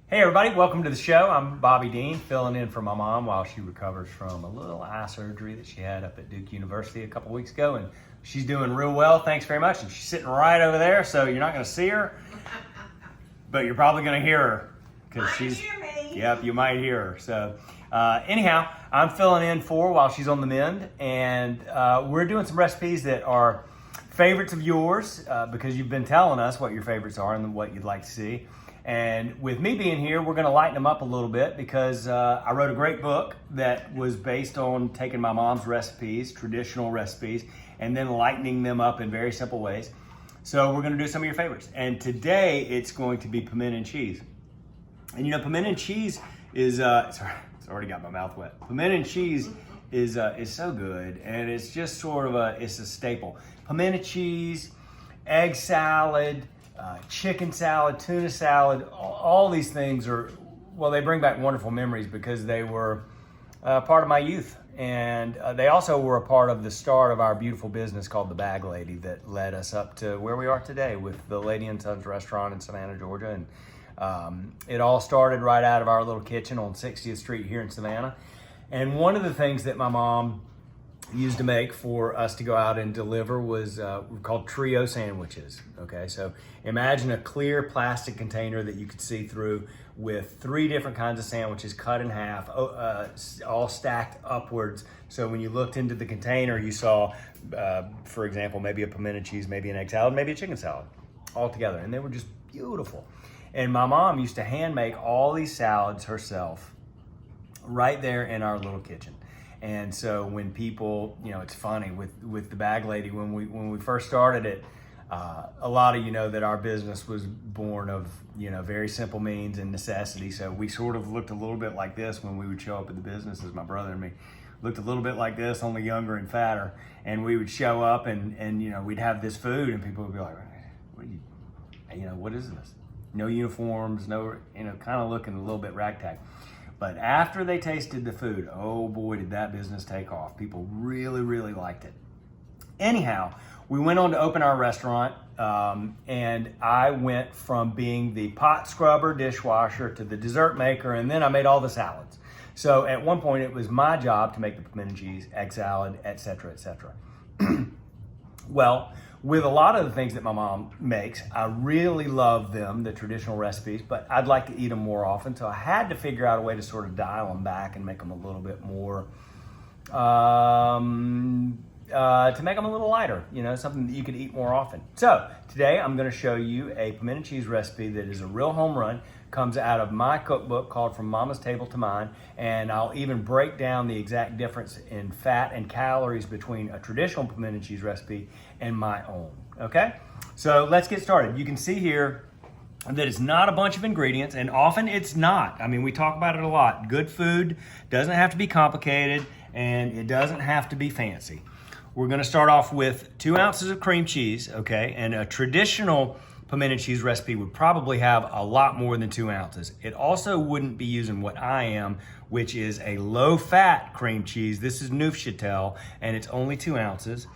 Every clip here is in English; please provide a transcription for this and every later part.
Hey everybody, welcome to the show. I'm Bobby Deen, filling in for my mom while she recovers from a little eye surgery that she had up at Duke University a couple weeks ago, and she's doing real well, thanks very much. And she's sitting right over there, so you're not gonna see her, but you're probably gonna hear her. Because she's, hear me. Yep, you might hear her. So anyhow, I'm filling in for while she's on the mend, and we're doing some recipes that are favorites of yours because you've been telling us what your favorites are and what you'd like to see. And with me being here, we're gonna lighten them up a little bit because I wrote a great book that was based on taking my mom's recipes, traditional recipes, and then lightening them up in very simple ways. So we're gonna do some of your favorites. And today it's going to be pimento and cheese. And you know, pimento and cheese is, sorry, it's already got my mouth wet. Pimento and cheese is so good, and it's just sort of it's a staple. Pimento cheese, egg salad, chicken salad, tuna salad, all these things are, well, they bring back wonderful memories because they were part of my youth. And they also were a part of the start of our beautiful business called The Bag Lady that led us up to where we are today with the Lady and Sons restaurant in Savannah, Georgia. And it all started right out of our little kitchen on 60th Street here in Savannah. And one of the things that my mom used to make for us to go out and deliver was called trio sandwiches. Okay, so imagine a clear plastic container that you could see through with 3 different kinds of sandwiches cut in half, all stacked upwards. So when you looked into the container, you saw, for example, maybe a pimento cheese, maybe an egg salad, maybe a chicken salad, all together. And they were just beautiful. And my mom used to hand make all these salads herself right there in our little kitchen. And so when people, you know, it's funny with the Bag Lady, when we first started it, a lot of you know that our business was born of, you know, very simple means and necessity. So we sort of looked a little bit like this when we would show up at the business, as my brother and me looked a little bit like this, only younger and fatter. And we would show up and you know, we'd have this food and people would be like, what is this? No uniforms, no, you know, kind of looking a little bit ragtag. But after they tasted the food, oh boy, did that business take off. People really, really liked it. Anyhow, we went on to open our restaurant, and I went from being the pot scrubber, dishwasher, to the dessert maker, and then I made all the salads. So at one point, it was my job to make the pimento cheese, egg salad, et cetera, et cetera. Well, with a lot of the things that my mom makes, I really love them, the traditional recipes, but I'd like to eat them more often. So I had to figure out a way to sort of dial them back and make them a little bit more, to make them a little lighter, you know, something that you could eat more often. So today I'm going to show you a pimento cheese recipe that is a real home run. Comes out of my cookbook called From Mama's Table to Mine, and I'll even break down the exact difference in fat and calories between a traditional pimento cheese recipe and my own, okay? So let's get started. You can see here that it's not a bunch of ingredients, and often it's not. I mean, we talk about it a lot. Good food doesn't have to be complicated, and it doesn't have to be fancy. We're gonna start off with 2 ounces of cream cheese, okay? And a traditional pimento cheese recipe would probably have a lot more than 2 ounces. It also wouldn't be using what I am, which is a low-fat cream cheese. This is Neufchâtel, and it's only 2 ounces.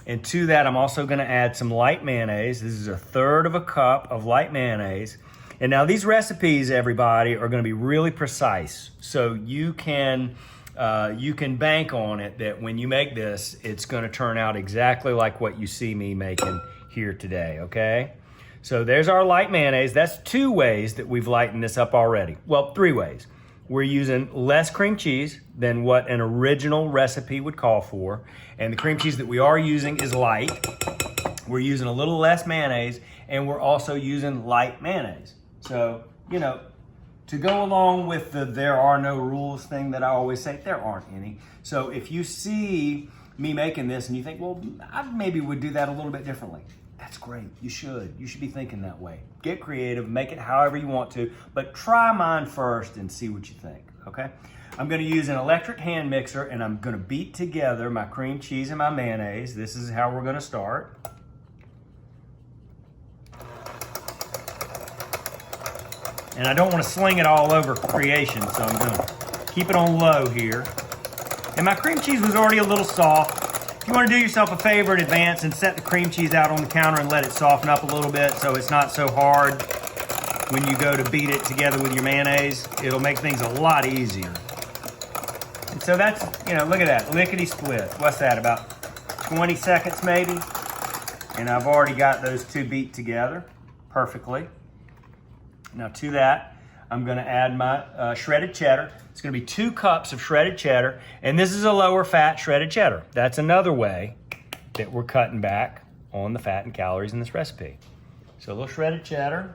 And to that, I'm also gonna add some light mayonnaise. This is 1/3 cup of light mayonnaise. And now these recipes, everybody, are gonna be really precise. So you can bank on it that when you make this, it's gonna turn out exactly like what you see me making here today, okay? So there's our light mayonnaise. That's 2 ways that we've lightened this up already. Well, 3 ways. We're using less cream cheese than what an original recipe would call for. And the cream cheese that we are using is light. We're using a little less mayonnaise, and we're also using light mayonnaise. So, you know, to go along with the there are no rules thing that I always say, there aren't any. So if you see me making this and you think, well, I maybe would do that a little bit differently. That's great, you should. You should be thinking that way. Get creative, make it however you want to, but try mine first and see what you think, okay? I'm gonna use an electric hand mixer and I'm gonna beat together my cream cheese and my mayonnaise. This is how we're gonna start. And I don't wanna sling it all over creation, so I'm gonna keep it on low here. And my cream cheese was already a little soft. If you want to do yourself a favor in advance and set the cream cheese out on the counter and let it soften up a little bit so it's not so hard, when you go to beat it together with your mayonnaise. It'll make things a lot easier. And so that's, you know, look at that, lickety split. What's that, about 20 seconds maybe? And I've already got those two beat together perfectly. Now to that, I'm gonna add my shredded cheddar. It's gonna be 2 cups of shredded cheddar, and this is a lower fat shredded cheddar. That's another way that we're cutting back on the fat and calories in this recipe. So a little shredded cheddar.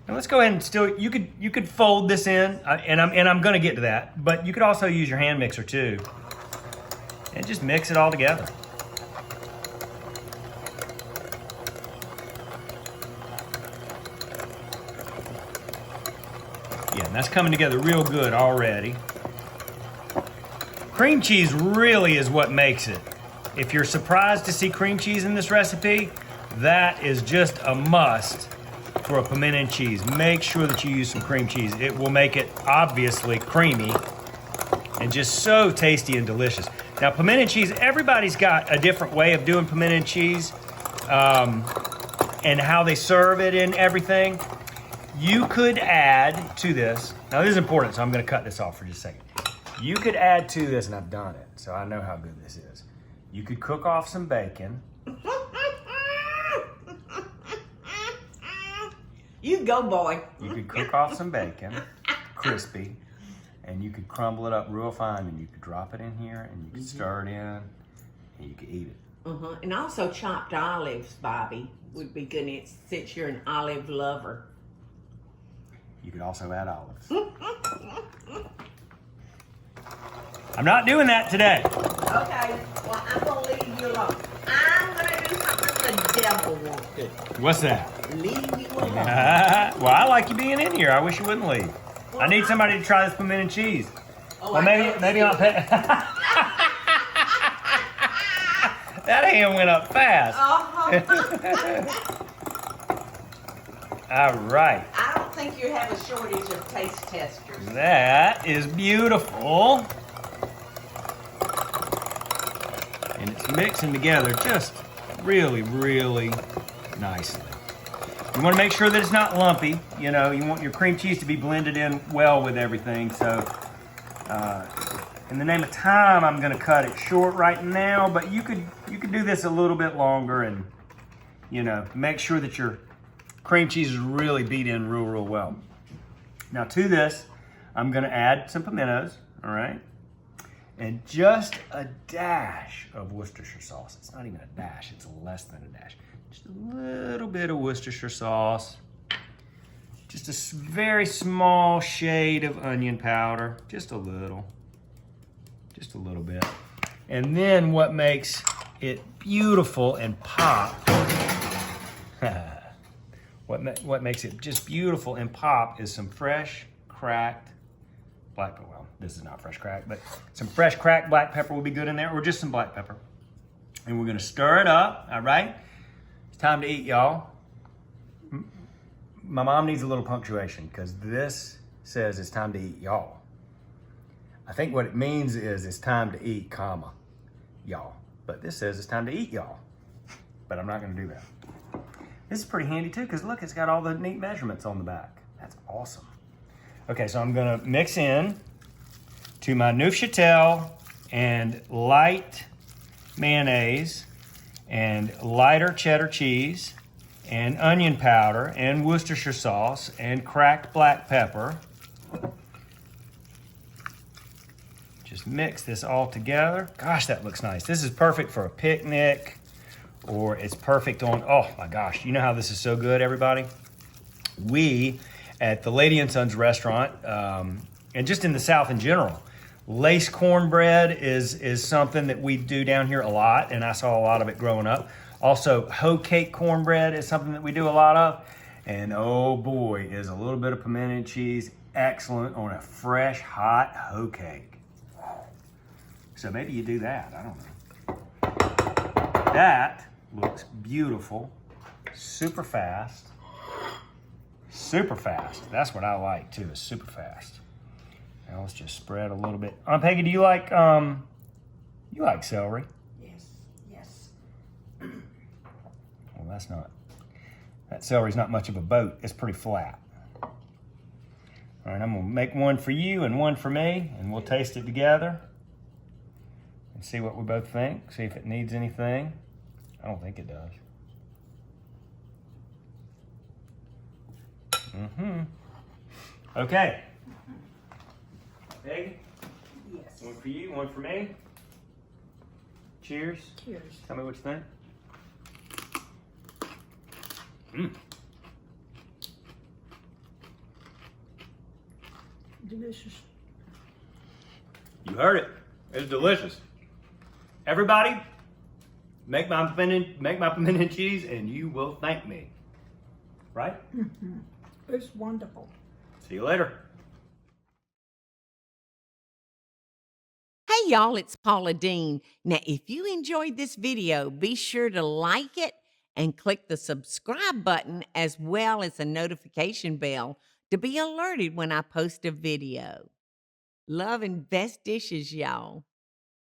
And let's go ahead and still, you could fold this in, and I'm gonna get to that, but you could also use your hand mixer too, and just mix it all together. Yeah, and that's coming together real good already. Cream cheese really is what makes it. If you're surprised to see cream cheese in this recipe, that is just a must for a pimento cheese. Make sure that you use some cream cheese. It will make it obviously creamy and just so tasty and delicious. Now, pimento cheese, everybody's got a different way of doing pimento cheese and how they serve it and everything. You could add to this, now this is important, so I'm gonna cut this off for just a second. You could add to this, and I've done it, so I know how good this is. You could cook off some bacon. You go, boy. You could cook off some bacon, crispy, and you could crumble it up real fine, and you could drop it in here, and you could stir it in, and you could eat it. And also chopped olives, Bobby, would be good since you're an olive lover. You could also add olives. I'm not doing that today. Okay, well, I'm gonna leave you alone. I'm gonna do something the devil wanted. What's that? Leave you alone. Well, I like you being in here. I wish you wouldn't leave. Well, I need somebody to try this pimento cheese. Oh, well, maybe I'll pay. That hand went up fast. All right. I don't think you have a shortage of taste testers. That is beautiful. And it's mixing together just really, really nicely. You want to make sure that it's not lumpy. You know, you want your cream cheese to be blended in well with everything. So, in the name of time, I'm going to cut it short right now. But you could do this a little bit longer, and you know, make sure that your cream cheese is really beat in real well. Now to this, I'm going to add some pimentos. All right. And just a dash of Worcestershire sauce. It's not even a dash, it's less than a dash. Just a little bit of Worcestershire sauce. Just a very small shade of onion powder. Just a little bit. And then what makes it beautiful and pop, what makes it just beautiful and pop is some fresh cracked black pepper. Well, this is not fresh cracked, but some fresh cracked black pepper will be good in there, or just some black pepper. And we're gonna stir it up, all right? It's time to eat, y'all. My mom needs a little punctuation because this says it's time to eat, y'all. I think what it means is it's time to eat, comma, y'all. But this says it's time to eat, y'all. But I'm not gonna do that. This is pretty handy too, because look, it's got all the neat measurements on the back. That's awesome. Okay, so I'm gonna mix in to my Neufchâtel and light mayonnaise and lighter cheddar cheese and onion powder and Worcestershire sauce and cracked black pepper. Just mix this all together. Gosh, that looks nice. This is perfect for a picnic, or it's perfect on, oh my gosh, you know how this is so good, everybody? We, at the Lady and Sons restaurant, and just in the South in general, lace cornbread is something that we do down here a lot, and I saw a lot of it growing up. Also, hoe cake cornbread is something that we do a lot of. And oh boy, is a little bit of pimento cheese excellent on a fresh, hot hoe cake. So maybe you do that, I don't know. That looks beautiful, super fast. Super fast. That's what I like too, is super fast. Now let's just spread a little bit. Aunt Peggy, do you like celery? Yes. Well, that celery's not much of a boat. It's pretty flat. All right, I'm gonna make one for you and one for me, and we'll taste it together and see what we both think. See if it needs anything. I don't think it does. Okay. Peggy, Yes. one for you, one for me. Cheers. Cheers. Tell me what you think. Mm. Delicious. You heard it. It's delicious. Everybody, make my pimento cheese, and you will thank me. Right? It's wonderful. See you later. Hey y'all, it's Paula Deen. Now, if you enjoyed this video, be sure to like it and click the subscribe button as well as the notification bell to be alerted when I post a video. Love and best dishes, y'all.